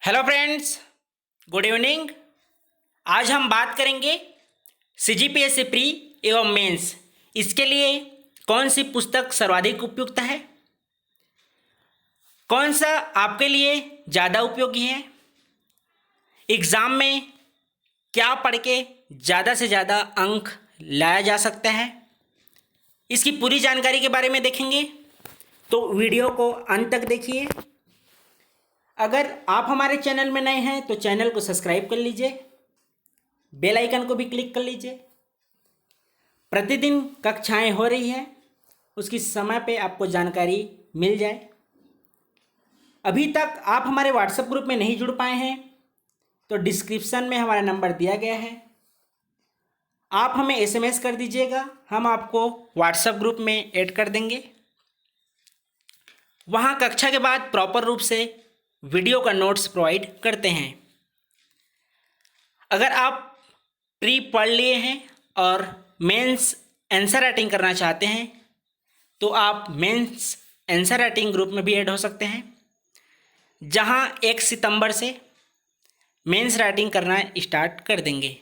Hello friends, good evening. आज हम बात करेंगे सीजीपीएससी प्री एवं मेंस। इसके लिए कौन सी पुस्तक सर्वाधिक उपयुक्त है, कौन सा आपके लिए ज़्यादा उपयोगी है, एग्ज़ाम में क्या पढ़ के ज़्यादा से ज़्यादा अंक लाया जा सकता है, इसकी पूरी जानकारी के बारे में देखेंगे। तो वीडियो को अंत तक देखिए। अगर आप हमारे चैनल में नए हैं तो चैनल को सब्सक्राइब कर लीजिए, बेल आइकन को भी क्लिक कर लीजिए। प्रतिदिन कक्षाएं हो रही हैं, उसकी समय पे आपको जानकारी मिल जाए। अभी तक आप हमारे व्हाट्सएप ग्रुप में नहीं जुड़ पाए हैं तो डिस्क्रिप्शन में हमारा नंबर दिया गया है, आप हमें एसएमएस कर दीजिएगा, हम आपको व्हाट्सएप ग्रुप में ऐड कर देंगे। वहाँ कक्षा के बाद प्रॉपर रूप से वीडियो का नोट्स प्रोवाइड करते हैं। अगर आप प्री पढ़ लिए हैं और मेंस आंसर राइटिंग करना चाहते हैं तो आप मेंस आंसर राइटिंग ग्रुप में भी ऐड हो सकते हैं, जहां 1 सितंबर से मेंस राइटिंग करना स्टार्ट कर देंगे।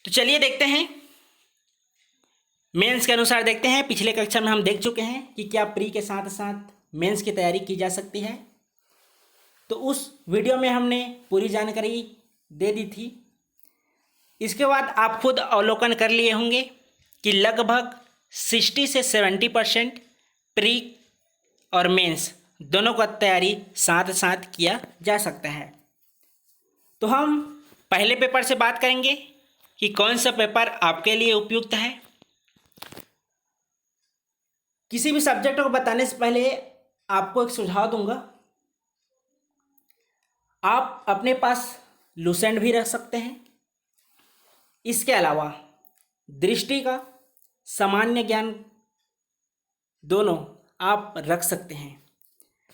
तो चलिए देखते हैं, मेंस के अनुसार देखते हैं। पिछले कक्षा में हम देख चुके हैं कि क्या प्री के साथ साथ मेंस की तैयारी की जा सकती है। तो उस वीडियो में हमने पूरी जानकारी दे दी थी। इसके बाद आप खुद अवलोकन कर लिए होंगे कि लगभग 60 से 70% प्री और मेंस दोनों का तैयारी साथ साथ किया जा सकता है। तो हम पहले पेपर से बात करेंगे कि कौन सा पेपर आपके लिए उपयुक्त है। किसी भी सब्जेक्ट को बताने से पहले आपको एक सुझाव दूंगा, आप अपने पास लुसेंट भी रख सकते हैं। इसके अलावा दृष्टि का, सामान्य ज्ञान दोनों आप रख सकते हैं।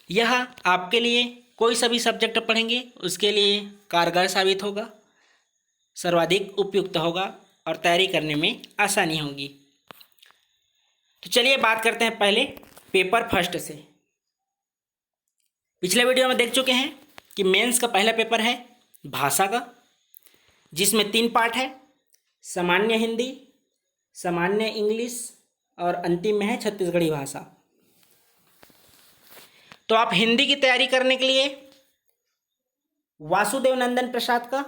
यह आपके लिए कोई सा भी सब्जेक्ट पढ़ेंगे उसके लिए कारगर साबित होगा, सर्वाधिक उपयुक्त होगा और तैयारी करने में आसानी होगी। तो चलिए बात करते हैं पहले पेपर फर्स्ट से। पिछले वीडियो में देख चुके हैं कि मेंस का पहला पेपर है भाषा का, जिसमें 3 पार्ट है, सामान्य हिंदी, सामान्य इंग्लिश और अंतिम में है छत्तीसगढ़ी भाषा। तो आप हिंदी की तैयारी करने के लिए वासुदेव नंदन प्रसाद का,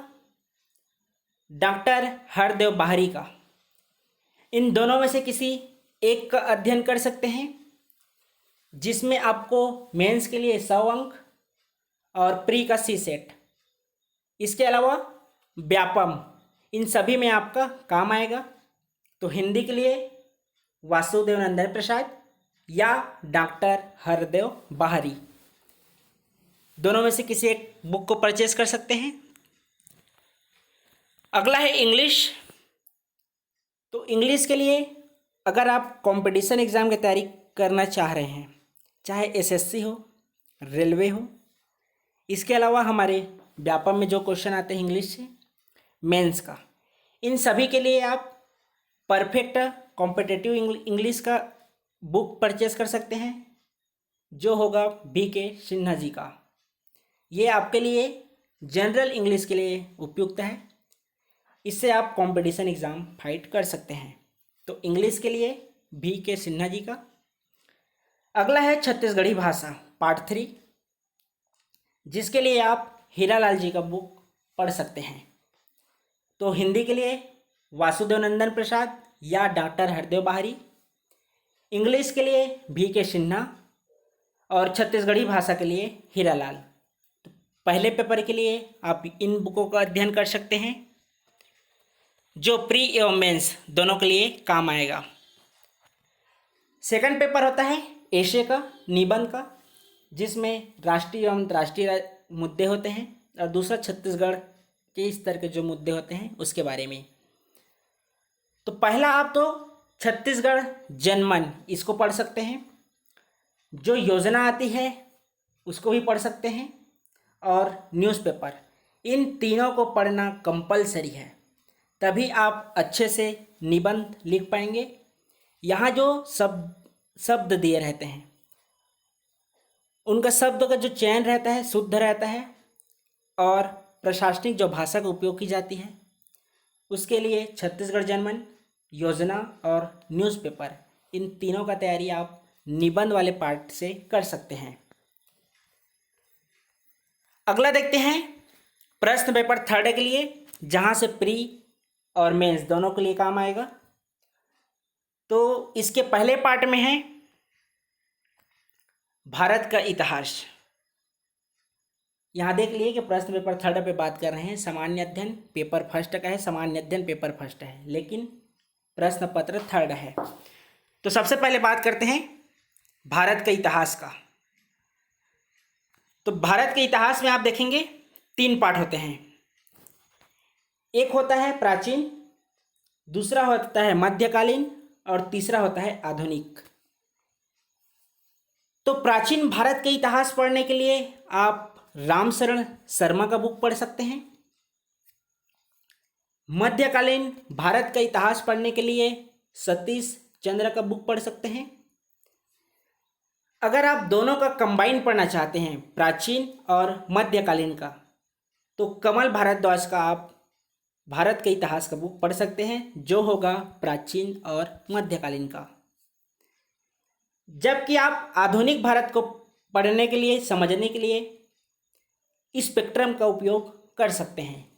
डॉक्टर हरदेव बाहरी का, इन दोनों में से किसी एक का अध्ययन कर सकते हैं, जिसमें आपको मेंस के लिए 100 अंक और प्री का सी सेट, इसके अलावा व्यापम, इन सभी में आपका काम आएगा। तो हिंदी के लिए वासुदेव नंदन प्रसाद या डॉक्टर हरदेव बाहरी, दोनों में से किसी एक बुक को परचेज कर सकते हैं। अगला है इंग्लिश। तो इंग्लिश के लिए अगर आप कंपटीशन एग्ज़ाम की तैयारी करना चाह रहे हैं, चाहे एसएससी हो, रेलवे हो, इसके अलावा हमारे व्यापम में जो क्वेश्चन आते हैं इंग्लिश से, मेंस का, इन सभी के लिए आप परफेक्ट कॉम्पिटिटिव इंग्लिश का बुक परचेस कर सकते हैं, जो होगा BK सिन्हा जी का। ये आपके लिए जनरल इंग्लिश के लिए उपयुक्त है, इससे आप कंपटीशन एग्ज़ाम फाइट कर सकते हैं। तो इंग्लिश के लिए BK सिन्हा जी का। अगला है छत्तीसगढ़ी भाषा पार्ट 3, जिसके लिए आप हीरालाल जी का बुक पढ़ सकते हैं। तो हिंदी के लिए वासुदेव नंदन प्रसाद या डॉक्टर हरदेव बाहरी, इंग्लिश के लिए BK सिन्हा और छत्तीसगढ़ी भाषा के लिए हीरालाल। तो पहले पेपर के लिए आप इन बुकों का अध्ययन कर सकते हैं, जो प्री एवं मेंस दोनों के लिए काम आएगा। सेकंड पेपर होता है एशे का, निबंध का, जिसमें राष्ट्रीय एवं अंतर्राष्ट्रीय मुद्दे होते हैं और दूसरा छत्तीसगढ़ के स्तर के जो मुद्दे होते हैं उसके बारे में। तो पहला आप तो छत्तीसगढ़ जनमन, इसको पढ़ सकते हैं, जो योजना आती है उसको भी पढ़ सकते हैं, और न्यूज़पेपर, इन तीनों को पढ़ना कंपलसरी है, तभी आप अच्छे से निबंध लिख पाएंगे। यहाँ जो शब्द दिए रहते हैं उनका शब्द का जो चयन रहता है शुद्ध रहता है और प्रशासनिक जो भाषा का उपयोग की जाती है उसके लिए छत्तीसगढ़ जनमन, योजना और न्यूज़पेपर, इन तीनों का तैयारी आप निबंध वाले पार्ट से कर सकते हैं। अगला देखते हैं प्रश्न पेपर थर्ड के लिए, जहाँ से प्री और मेंस दोनों के लिए काम आएगा। तो इसके पहले पार्ट में है भारत का इतिहास। यहाँ देख लिए कि प्रश्न पेपर थर्ड पे बात कर रहे हैं, सामान्य अध्ययन पेपर फर्स्ट का है, सामान्य अध्ययन पेपर फर्स्ट है, लेकिन प्रश्न पत्र थर्ड है। तो सबसे पहले बात करते हैं भारत के इतिहास का। तो भारत के इतिहास में आप देखेंगे 3 पार्ट होते हैं। एक होता है प्राचीन, दूसरा होता है मध्यकालीन और तीसरा होता है आधुनिक। तो प्राचीन भारत के इतिहास पढ़ने के लिए आप रामशरण शर्मा का बुक पढ़ सकते हैं। मध्यकालीन भारत का इतिहास पढ़ने के लिए सतीश चंद्र का बुक पढ़ सकते हैं। अगर आप दोनों का कंबाइन पढ़ना चाहते हैं, प्राचीन और मध्यकालीन का, तो कमल भारद्वाज का आप भारत के इतिहास का बुक पढ़ सकते हैं, जो होगा प्राचीन और मध्यकालीन का। जबकि आप आधुनिक भारत को पढ़ने के लिए, समझने के लिए स्पेक्ट्रम का उपयोग कर सकते हैं।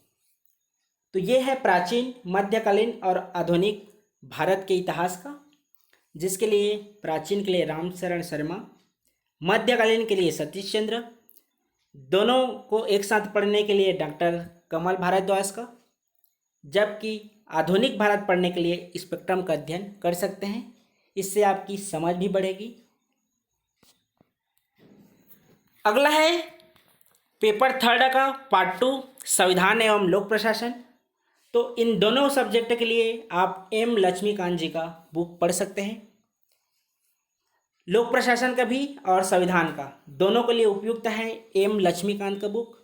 तो ये है प्राचीन, मध्यकालीन और आधुनिक भारत के इतिहास का, जिसके लिए प्राचीन के लिए रामशरण शर्मा, मध्यकालीन के लिए सतीश चंद्र, दोनों को एक साथ पढ़ने के लिए डॉक्टर कमल भारद्वाज का, जबकि आधुनिक भारत पढ़ने के लिए स्पेक्ट्रम का अध्ययन कर सकते हैं। इससे आपकी समझ भी बढ़ेगी। अगला है पेपर थर्ड का पार्ट 2, संविधान एवं लोक प्रशासन। तो इन दोनों सब्जेक्ट के लिए आप एम लक्ष्मीकांत जी का बुक पढ़ सकते हैं। लोक प्रशासन का भी और संविधान का, दोनों के लिए उपयुक्त है एम लक्ष्मीकांत का बुक।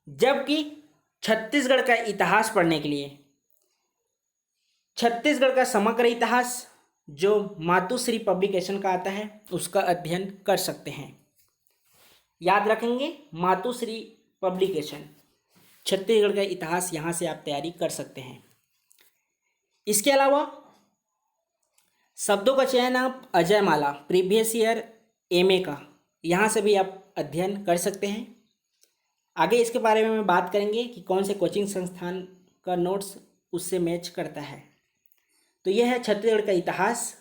जबकि छत्तीसगढ़ का इतिहास पढ़ने के लिए छत्तीसगढ़ का समग्र इतिहास, जो मातुश्री पब्लिकेशन का आता है, उसका अध्ययन कर सकते हैं। याद रखेंगे, मातुश्री पब्लिकेशन, छत्तीसगढ़ का इतिहास, यहाँ से आप तैयारी कर सकते हैं। इसके अलावा शब्दों का चयन आप अजय माला प्रीवियस ईयर एमए का, यहाँ से भी आप अध्ययन कर सकते हैं। आगे इसके बारे में बात करेंगे कि कौन से कोचिंग संस्थान का नोट्स उससे मैच करता है। तो यह है छत्तीसगढ़ का इतिहास।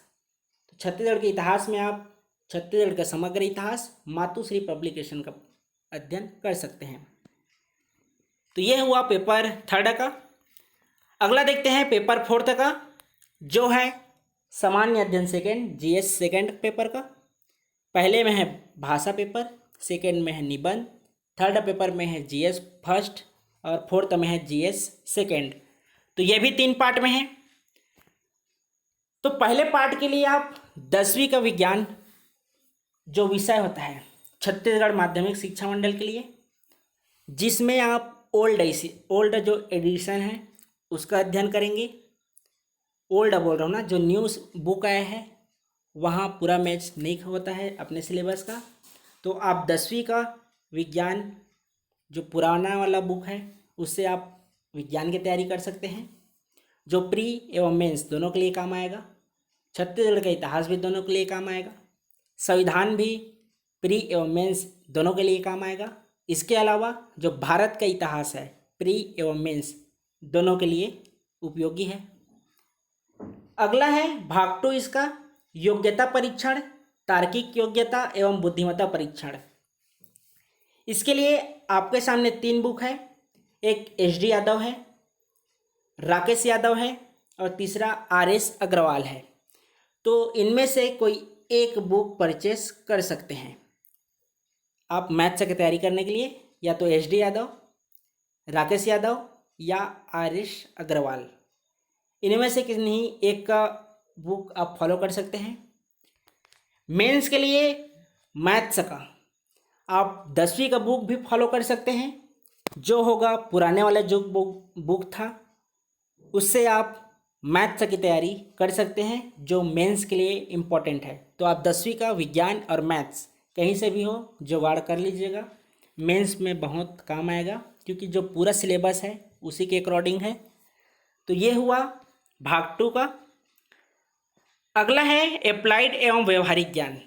तो छत्तीसगढ़ के इतिहास में आप छत्तीसगढ़ का समग्र इतिहास मातुश्री पब्लिकेशन का अध्ययन कर सकते हैं। तो यह हुआ पेपर थर्ड का। अगला देखते हैं पेपर फोर्थ का, जो है सामान्य अध्ययन सेकेंड, जीएस सेकेंड पेपर का। पहले में है भाषा पेपर, सेकेंड में है निबंध, थर्ड पेपर में है जीएस फर्स्ट और फोर्थ में है जीएस सेकेंड। तो ये भी 3 पार्ट में है। तो पहले पार्ट के लिए आप 10वीं का विज्ञान जो विषय होता है छत्तीसगढ़ माध्यमिक शिक्षा मंडल के लिए, जिसमें आप ओल्ड जो एडिशन है उसका अध्ययन करेंगे। ओल्ड बोल रहा हूँ ना, जो न्यूज़ बुक आया है वहाँ पूरा मैच नहीं होता है अपने सिलेबस का। तो आप 10वीं का विज्ञान जो पुराना वाला बुक है उससे आप विज्ञान की तैयारी कर सकते हैं, जो प्री एवं मेंस दोनों के लिए काम आएगा। छत्तीसगढ़ का इतिहास भी दोनों के लिए काम आएगा। संविधान भी प्री एवं मेंस दोनों के लिए काम आएगा। इसके अलावा जो भारत का इतिहास है प्री एवं मेंस दोनों के लिए उपयोगी है। अगला है भाग 2 इसका, योग्यता परीक्षण, तार्किक योग्यता एवं बुद्धिमत्ता परीक्षण। इसके लिए आपके सामने 3 बुक है, एक एच.डी. यादव है, राकेश यादव है और तीसरा आर.एस. अग्रवाल है। तो इनमें से कोई एक बुक परचेस कर सकते हैं आप मैथ्स की तैयारी करने के लिए, या तो एच.डी. यादव, राकेश यादव या आर.एस. अग्रवाल, इनमें से किसी एक का बुक आप फॉलो कर सकते हैं। मेंस के लिए मैथ्स का आप 10वीं का बुक भी फॉलो कर सकते हैं, जो होगा पुराने वाला जो बुक था उससे आप मैथ्स की तैयारी कर सकते हैं, जो मेंस के लिए इम्पोर्टेंट है। तो आप 10वीं का विज्ञान और मैथ्स कहीं से भी हो जुगाड़ कर लीजिएगा, मेंस में बहुत काम आएगा, क्योंकि जो पूरा सिलेबस है उसी के अकॉर्डिंग है। तो ये हुआ भाग 2 का। अगला है अप्लाइड एवं व्यवहारिक ज्ञान,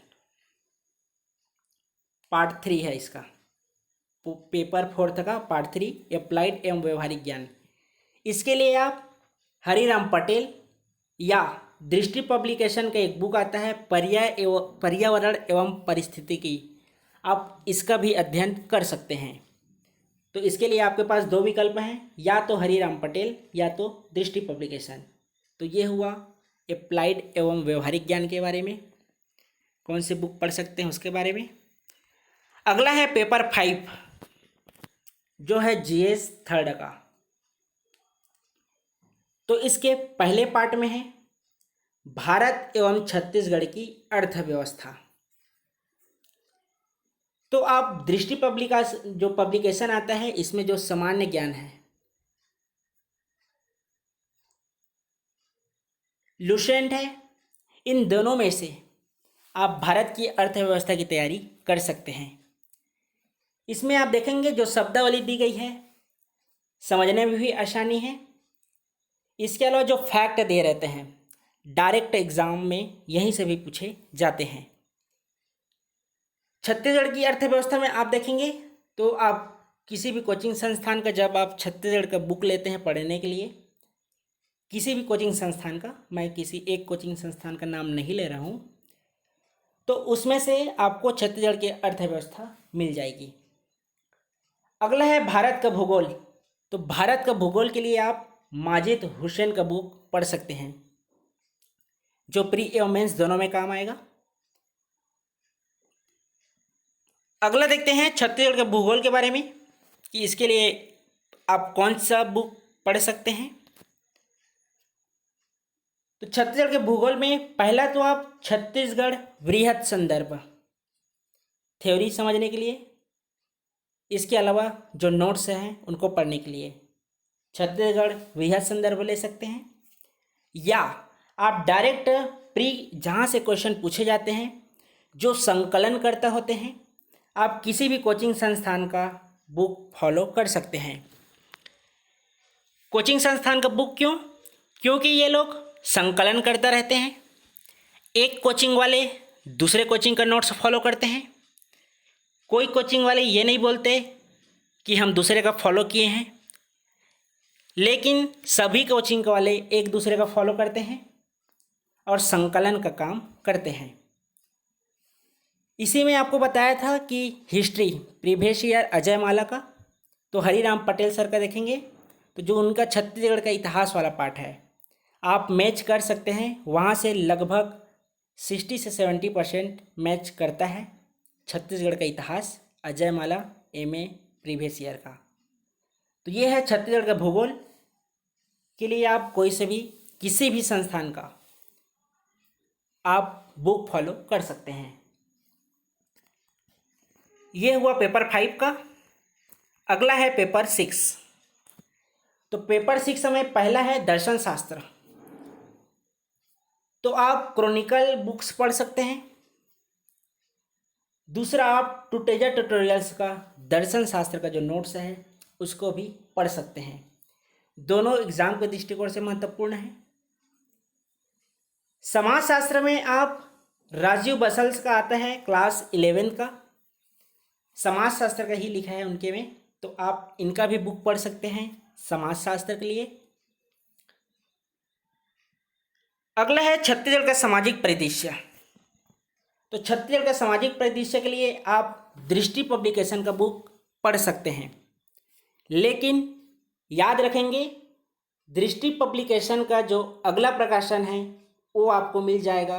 पार्ट 3 है इसका, पेपर 4 का पार्ट 3 अप्लाइड एवं व्यवहारिक ज्ञान। इसके लिए आप हरिराम पटेल या दृष्टि पब्लिकेशन का एक बुक आता है पर्यावरण एवं परिस्थितिकी, आप इसका भी अध्ययन कर सकते हैं। तो इसके लिए आपके पास 2 विकल्प हैं, या तो हरिराम पटेल या तो दृष्टि पब्लिकेशन। तो ये हुआ अप्लाइड एवं व्यवहारिक ज्ञान के बारे में, कौन सी बुक पढ़ सकते हैं उसके बारे में। अगला है पेपर 5 जो है GS 3rd का। तो इसके पहले पार्ट में है भारत एवं छत्तीसगढ़ की अर्थव्यवस्था। तो आप दृष्टि जो पब्लिकेशन आता है इसमें जो सामान्य ज्ञान है, लुसेंट है, इन दोनों में से आप भारत की अर्थव्यवस्था की तैयारी कर सकते हैं। इसमें आप देखेंगे जो शब्दावली दी गई है समझने में भी आसानी है। इसके अलावा जो फैक्ट दे रहते हैं डायरेक्ट एग्जाम में यहीं से भी पूछे जाते हैं। छत्तीसगढ़ की अर्थव्यवस्था में आप देखेंगे तो आप किसी भी कोचिंग संस्थान का, जब आप छत्तीसगढ़ का बुक लेते हैं पढ़ने के लिए, किसी भी कोचिंग संस्थान का, मैं किसी एक कोचिंग संस्थान का नाम नहीं ले रहा हूँ, तो उसमें से आपको छत्तीसगढ़ की अर्थव्यवस्था मिल जाएगी। अगला है भारत का भूगोल। तो भारत का भूगोल के लिए आप माजिद हुसैन का बुक पढ़ सकते हैं, जो प्री एवं मेंस दोनों में काम आएगा। अगला देखते हैं छत्तीसगढ़ के भूगोल के बारे में कि इसके लिए आप कौन सा बुक पढ़ सकते हैं। तो छत्तीसगढ़ के भूगोल में पहला तो आप छत्तीसगढ़ वृहद संदर्भ थ्योरी समझने के लिए, इसके अलावा जो नोट्स हैं उनको पढ़ने के लिए छत्तीसगढ़ वृहद संदर्भ ले सकते हैं, या आप डायरेक्ट प्री जहाँ से क्वेश्चन पूछे जाते हैं जो संकलन करता होते हैं, आप किसी भी कोचिंग संस्थान का बुक फॉलो कर सकते हैं। कोचिंग संस्थान का बुक क्यों? क्योंकि ये लोग संकलन करता रहते हैं। एक कोचिंग वाले दूसरे कोचिंग का नोट्स फॉलो करते हैं, कोई कोचिंग वाले ये नहीं बोलते कि हम दूसरे का फॉलो किए हैं, लेकिन सभी कोचिंग वाले एक दूसरे का फॉलो करते हैं और संकलन का काम करते हैं। इसी में आपको बताया था कि हिस्ट्री प्रीवियस ईयर अजय माला का, तो हरिराम पटेल सर का देखेंगे तो जो उनका छत्तीसगढ़ का इतिहास वाला पार्ट है आप मैच कर सकते हैं, वहाँ से लगभग 60 से 70% मैच करता है छत्तीसगढ़ का इतिहास अजय माला MA प्रीवियस ईयर का। तो ये है छत्तीसगढ़ का भूगोल के लिए आप कोई से भी किसी भी संस्थान का आप बुक फॉलो कर सकते हैं। ये हुआ पेपर 5 का। अगला है पेपर 6। तो पेपर 6 में पहला है दर्शन शास्त्र। तो आप क्रॉनिकल बुक्स पढ़ सकते हैं। दूसरा आप टुटेजा ट्यूटोरियल्स का दर्शन शास्त्र का जो नोट्स है उसको भी पढ़ सकते हैं। दोनों एग्जाम के दृष्टिकोण से महत्वपूर्ण है। समाजशास्त्र में आप राजीव बसल्स का आता है क्लास 11 का, समाजशास्त्र का ही लिखा है उनके में, तो आप इनका भी बुक पढ़ सकते हैं समाजशास्त्र के लिए। अगला है छत्तीसगढ़ का सामाजिक परिदृश्य। तो छत्तीसगढ़ का सामाजिक परिदृश्य के लिए आप दृष्टि पब्लिकेशन का बुक पढ़ सकते हैं, लेकिन याद रखेंगे दृष्टि पब्लिकेशन का जो अगला प्रकाशन है वो आपको मिल जाएगा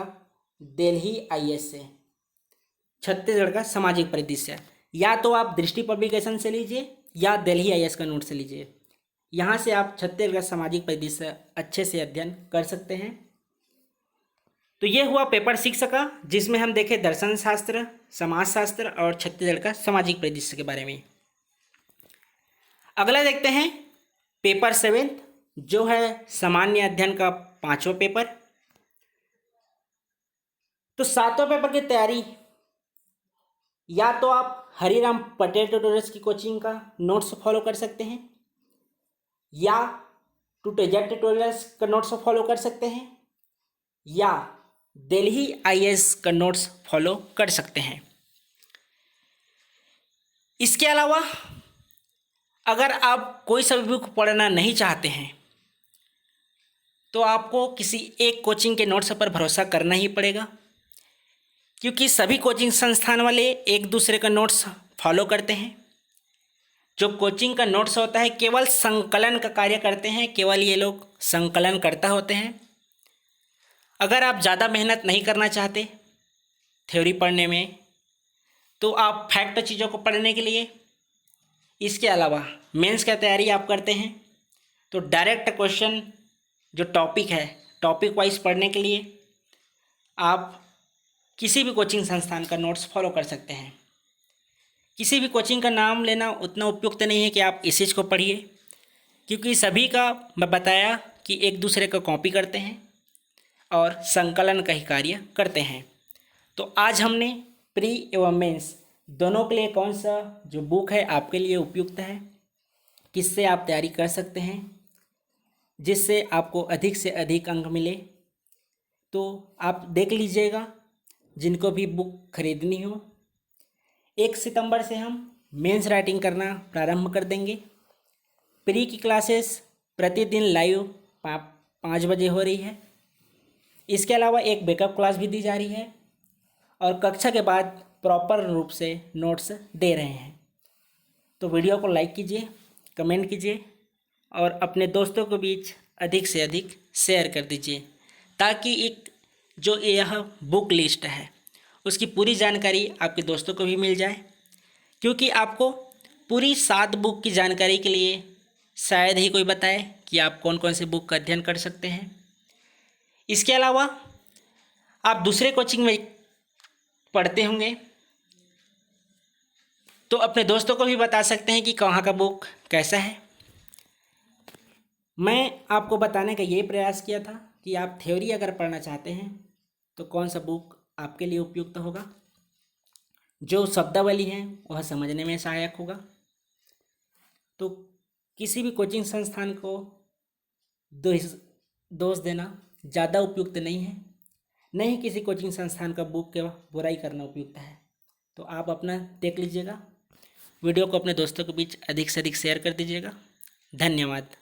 दिल्ली IAS से। छत्तीसगढ़ का सामाजिक परिदृश्य या तो आप दृष्टि पब्लिकेशन से लीजिए या दिल्ली IAS का नोट से लीजिए, यहाँ से आप छत्तीसगढ़ का सामाजिक परिदृश्य अच्छे से अध्ययन कर सकते हैं। तो ये हुआ पेपर 6 का, जिसमें हम देखे दर्शन शास्त्र, समाजशास्त्र और छत्तीसगढ़ का सामाजिक परिदृश्य के बारे में। अगला देखते हैं पेपर 7 जो है सामान्य अध्ययन का 5वां पेपर। तो 7वां पेपर की तैयारी या तो आप हरिराम पटेल ट्यूटोरियल्स की कोचिंग का नोट्स फॉलो कर सकते हैं, या टूटेजेट ट्यूटोरियल्स का नोट्स फॉलो कर सकते हैं, या दिल्ली आईएएस का नोट्स फॉलो कर सकते हैं। इसके अलावा अगर आप कोई सा भी बुक पढ़ना नहीं चाहते हैं तो आपको किसी एक कोचिंग के नोट्स पर भरोसा करना ही पड़ेगा, क्योंकि सभी कोचिंग संस्थान वाले एक दूसरे का नोट्स फॉलो करते हैं। जो कोचिंग का नोट्स होता है केवल संकलन का कार्य करते हैं, केवल ये लोग संकलन करता होते हैं। अगर आप ज़्यादा मेहनत नहीं करना चाहते थ्योरी पढ़ने में तो आप फैक्ट चीज़ों को पढ़ने के लिए, इसके अलावा मेंस का तैयारी आप करते हैं तो डायरेक्ट क्वेश्चन जो टॉपिक है टॉपिक वाइज पढ़ने के लिए आप किसी भी कोचिंग संस्थान का नोट्स फॉलो कर सकते हैं। किसी भी कोचिंग का नाम लेना उतना उपयुक्त नहीं है कि आप इस चीज़ को पढ़िए, क्योंकि सभी का मैं बताया कि एक दूसरे का कॉपी करते हैं और संकलन का ही कार्य करते हैं। तो आज हमने प्री एवं मेंस दोनों के लिए कौन सा जो बुक है आपके लिए उपयुक्त है, किससे आप तैयारी कर सकते हैं जिससे आपको अधिक से अधिक अंक मिले, तो आप देख लीजिएगा। जिनको भी बुक खरीदनी हो 1 सितंबर से हम मेंस राइटिंग करना प्रारंभ कर देंगे। प्री की क्लासेस प्रतिदिन लाइव 5 बजे हो रही है। इसके अलावा एक बैकअप क्लास भी दी जा रही है और कक्षा के बाद प्रॉपर रूप से नोट्स दे रहे हैं। तो वीडियो को लाइक कीजिए, कमेंट कीजिए और अपने दोस्तों के बीच अधिक से अधिक शेयर कर दीजिए, ताकि एक जो यह बुक लिस्ट है उसकी पूरी जानकारी आपके दोस्तों को भी मिल जाए, क्योंकि आपको पूरी 7 बुक की जानकारी के लिए शायद ही कोई बताए कि आप कौन कौन से बुक का अध्ययन कर सकते हैं। इसके अलावा आप दूसरे कोचिंग में पढ़ते होंगे तो अपने दोस्तों को भी बता सकते हैं कि कहाँ का बुक कैसा है। मैं आपको बताने का ये प्रयास किया था कि आप थ्योरी अगर पढ़ना चाहते हैं तो कौन सा बुक आपके लिए उपयुक्त होगा, जो शब्दावली है वह समझने में सहायक होगा। तो किसी भी कोचिंग संस्थान को दोष देना ज़्यादा उपयुक्त नहीं है, नहीं किसी कोचिंग संस्थान का बुक के बुराई करना उपयुक्त है। तो आप अपना देख लीजिएगा, वीडियो को अपने दोस्तों के बीच अधिक से अधिक शेयर कर दीजिएगा। धन्यवाद।